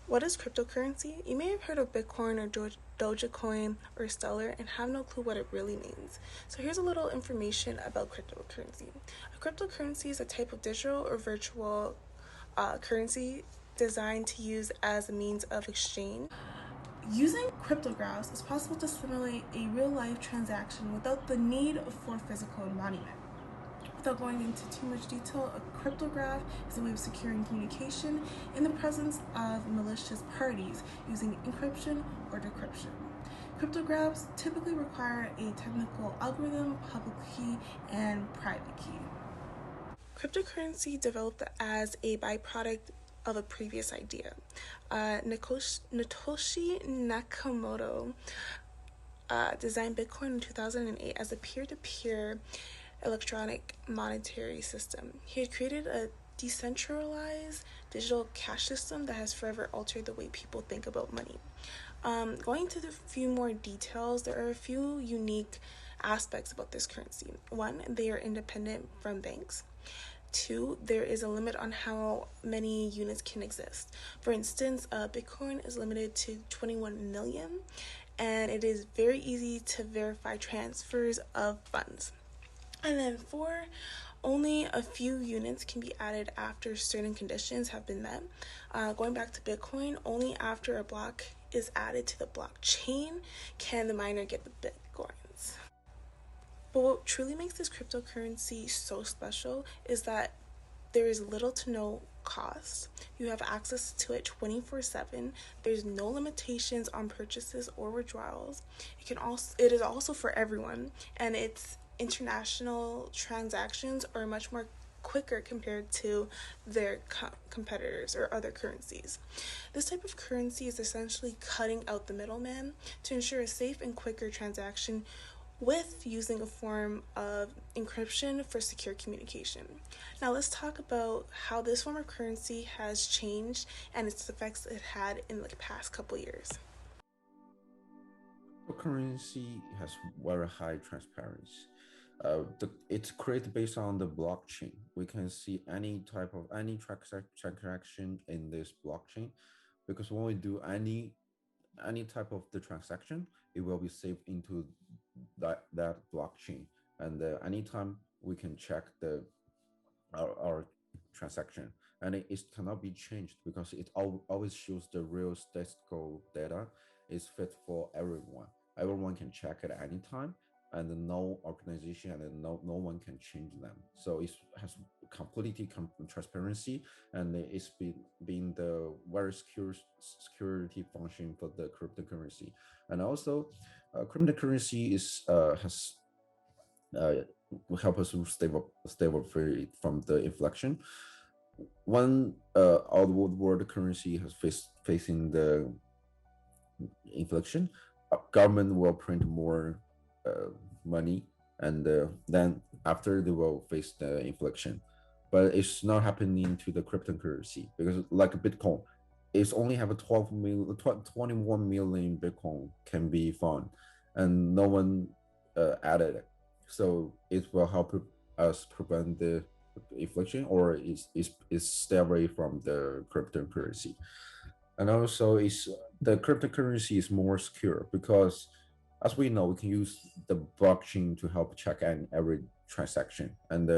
What is cryptocurrency? You may have heard of Bitcoin or Dogecoin or Stellar and have no clue what it really means. So here's a little information about cryptocurrency. A cryptocurrency is a type of digital or virtual currency designed to use as a means of exchange. Using cryptographs, it's possible to simulate a real-life transaction without the need for physical embodiment. Without going into too much detail, a cryptograph is a way of securing communication in the presence of malicious parties using encryption or decryption. Cryptographs typically require a technical algorithm, public key, and private key. Cryptocurrency developed as a byproduct of a previous idea. Satoshi Nakamoto designed Bitcoin in 2008 as a peer-to-peer electronic monetary system. He had created a decentralized digital cash system that has forever altered the way people think about money. Going into a few more details, there are a few unique aspects about this currency. One, they are independent from banks. Two, there is a limit on how many units can exist. For instance, Bitcoin is limited to 21 million, and it is very easy to verify transfers of funds. And then four, only a few units can be added after certain conditions have been met. Going back to Bitcoin, only after a block is added to the blockchain can the miner get the Bitcoins. But what truly makes this cryptocurrency so special is that there is little to no cost. You have access to it 24/7. There's no limitations on purchases or withdrawals. It is also for everyone, and its international transactions are much more quicker compared to their competitors or other currencies. This type of currency is essentially cutting out the middleman to ensure a safe and quicker transaction with using a form of encryption for secure communication. Now let's talk about how this form of currency has changed and its effects it had in the past couple years. Cryptocurrency has very high transparency. It's created based on the blockchain. We can see any type of any transaction in this blockchain, because when we do any type of the transaction, it will be saved into that blockchain, and anytime we can check our transaction, and it cannot be changed because it always shows the real statistical data is fit for everyone. Everyone can check it at any time, and no organization and no one can change them. So it has completely transparency, and it's been the very secure security function for the cryptocurrency. And also cryptocurrency is has will help us to stable free from the inflation. When all the world currency has facing the inflation, government will print more money, and then after they will face the inflation. But it's not happening to the cryptocurrency, because like Bitcoin, it's only have a 21 million Bitcoin can be found, and no one added it. So it will help us prevent the inflation, or is stay away from the cryptocurrency. And also is the cryptocurrency is more secure, because as we know, we can use the blockchain to help check every transaction, and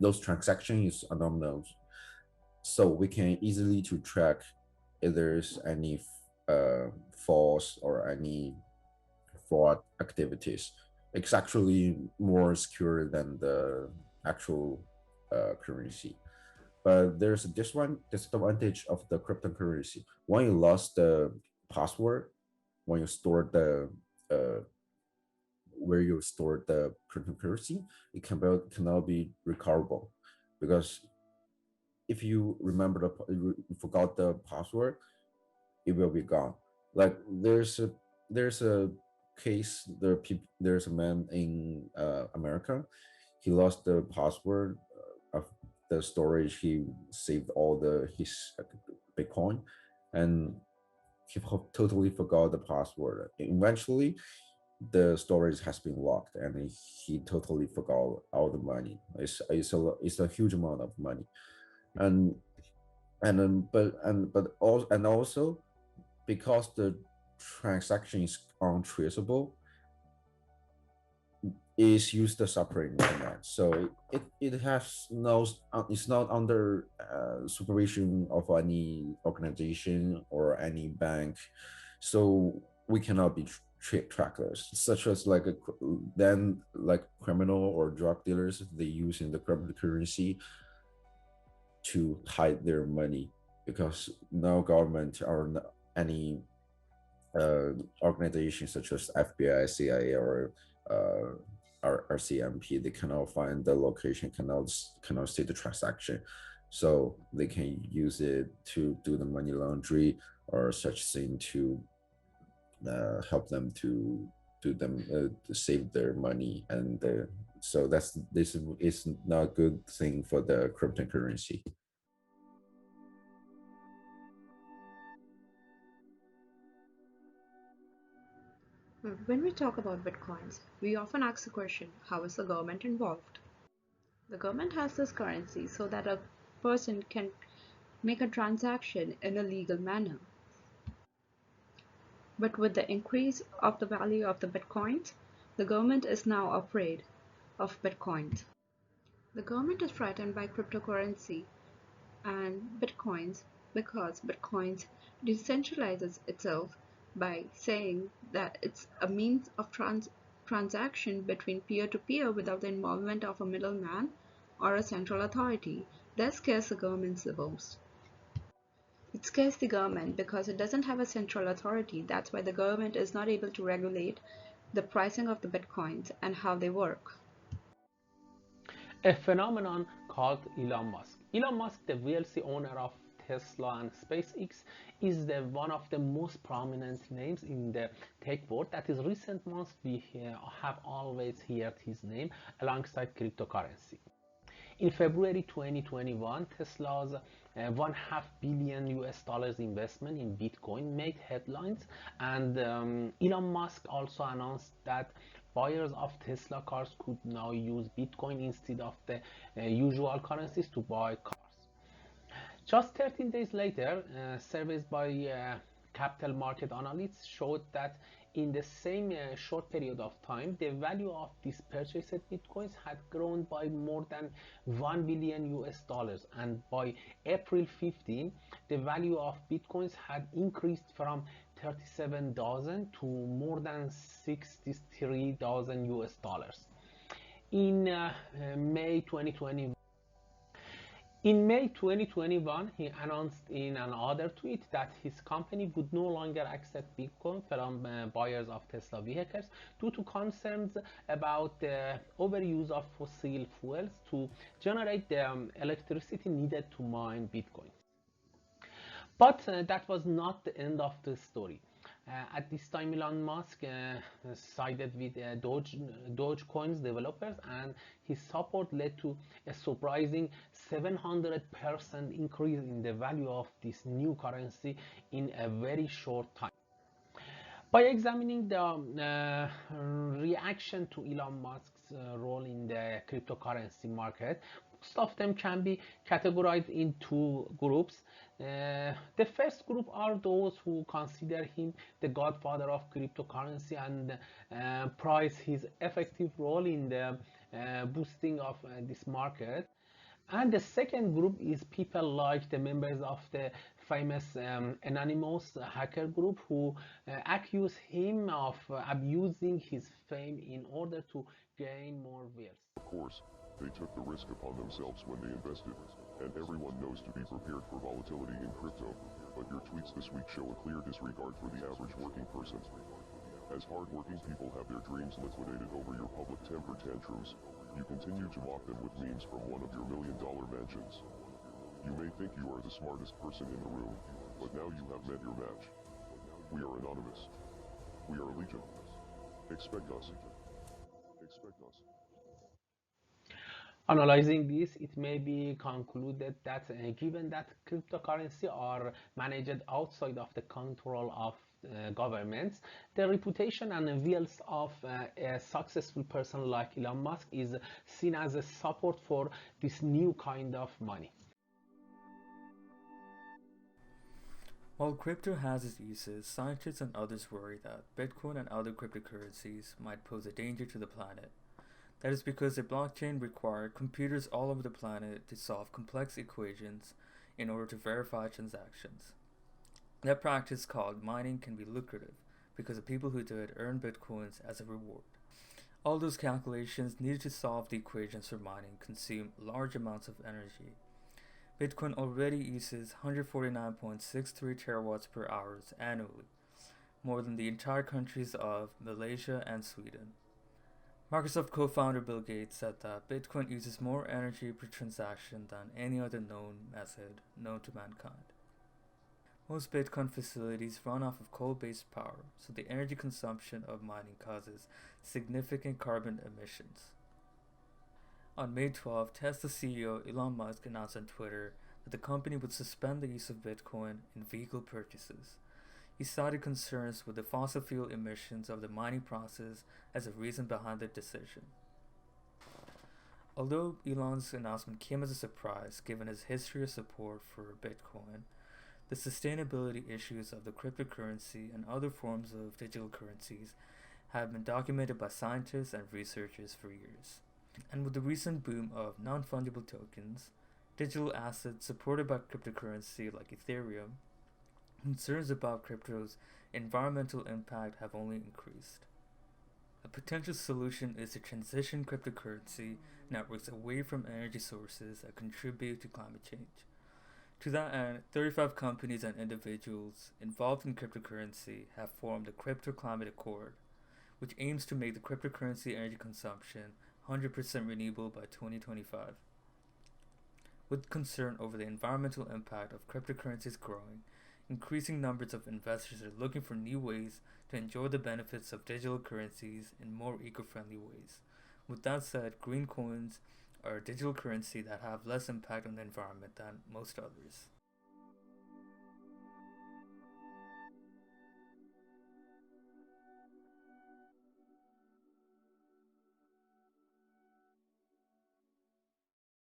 those transactions is anonymous, so we can easily to track if there's any false or any fraud activities. It's actually more secure than the actual currency. But there's this one disadvantage of the cryptocurrency. When you lost the password, when you store the where you store the cryptocurrency, it cannot be recoverable, because if you remember you forgot the password, it will be gone. Like there's a case. There's a man in America. He lost the password of the storage. He saved all his Bitcoin, and he totally forgot the password. Eventually, the storage has been locked, and he totally forgot all the money. It's a huge amount of money, and And then, but also because the transaction is untraceable, is used as operating command. So it has no, it's not under supervision of any organization or any bank. So we cannot be trackers, such as like then like criminal or drug dealers, they use in the cryptocurrency to hide their money, because no government or any uh, organizations such as FBI, CIA, or uh, RCMP, they cannot find the location, cannot see the transaction, so they can use it to do the money laundry or such thing to help them to them to save their money, and so this is not a good thing for the cryptocurrency. When we talk about bitcoins, we often ask the question, how is the government involved? The government has this currency so that a person can make a transaction in a legal manner. But with the increase of the value of the bitcoins, the government is now afraid of bitcoins. The government is frightened by cryptocurrency and bitcoins because bitcoins decentralizes itself by saying that it's a means of transaction between peer-to-peer without the involvement of a middleman or a central authority. That scares the government the most. It scares the government because it doesn't have a central authority. That's why the government is not able to regulate the pricing of the bitcoins and how they work. A phenomenon called Elon Musk. Elon Musk, the wealthy owner of Tesla and SpaceX, is one of the most prominent names in the tech world. That is, recent months we have always heard his name alongside cryptocurrency. In February 2021, Tesla's $1.5 billion US dollars investment in Bitcoin made headlines, and Elon Musk also announced that buyers of Tesla cars could now use Bitcoin instead of the usual currencies to buy cars. Just 13 days later, surveys by capital market analysts showed that in the same short period of time, the value of these purchased bitcoins had grown by more than 1 billion US dollars, and by April 15, the value of bitcoins had increased from 37,000 to more than 63,000 US dollars. In May 2020, in May 2021, he announced in another tweet that his company would no longer accept Bitcoin from buyers of Tesla vehicles due to concerns about the overuse of fossil fuels to generate the electricity needed to mine Bitcoin. But that was not the end of the story. At this time, Elon Musk sided with Dogecoin's developers, and his support led to a surprising 700% increase in the value of this new currency in a very short time. By examining the reaction to Elon Musk's role in the cryptocurrency market, most of them can be categorized in two groups. The first group are those who consider him the godfather of cryptocurrency and prize his effective role in the boosting of this market. And the second group is people like the members of the famous anonymous hacker group who accuse him of abusing his fame in order to gain more wealth. Of course, they took the risk upon themselves when they invested, and everyone knows to be prepared for volatility in crypto, but your tweets this week show a clear disregard for the average working person. As hard-working people have their dreams liquidated over your public temper tantrums, you continue to mock them with memes from one of your million-dollar mansions. You may think you are the smartest person in the room, but now you have met your match. We are anonymous. We are legion. Expect us. Expect us. Analyzing this, it may be concluded that given that cryptocurrency are managed outside of the control of governments, the reputation and wealth of a successful person like Elon Musk is seen as a support for this new kind of money. While crypto has its uses, scientists and others worry that Bitcoin and other cryptocurrencies might pose a danger to the planet. That is because the blockchain required computers all over the planet to solve complex equations in order to verify transactions. That practice called mining can be lucrative because the people who do it earn bitcoins as a reward. All those calculations needed to solve the equations for mining consume large amounts of energy. Bitcoin already uses 149.63 terawatts per hour annually, more than the entire countries of Malaysia and Sweden. Microsoft co-founder Bill Gates said that Bitcoin uses more energy per transaction than any other known method known to mankind. Most Bitcoin facilities run off of coal-based power, so the energy consumption of mining causes significant carbon emissions. On May 12, Tesla CEO Elon Musk announced on Twitter that the company would suspend the use of Bitcoin in vehicle purchases. He cited concerns with the fossil fuel emissions of the mining process as a reason behind the decision. Although Elon's announcement came as a surprise given his history of support for Bitcoin, the sustainability issues of the cryptocurrency and other forms of digital currencies have been documented by scientists and researchers for years. And with the recent boom of non-fungible tokens, digital assets supported by cryptocurrency like Ethereum, concerns about crypto's environmental impact have only increased. A potential solution is to transition cryptocurrency networks away from energy sources that contribute to climate change. To that end, 35 companies and individuals involved in cryptocurrency have formed the Crypto Climate Accord, which aims to make the cryptocurrency energy consumption 100% renewable by 2025. With concern over the environmental impact of cryptocurrencies growing, increasing numbers of investors are looking for new ways to enjoy the benefits of digital currencies in more eco-friendly ways. With that said, green coins are a digital currency that have less impact on the environment than most others.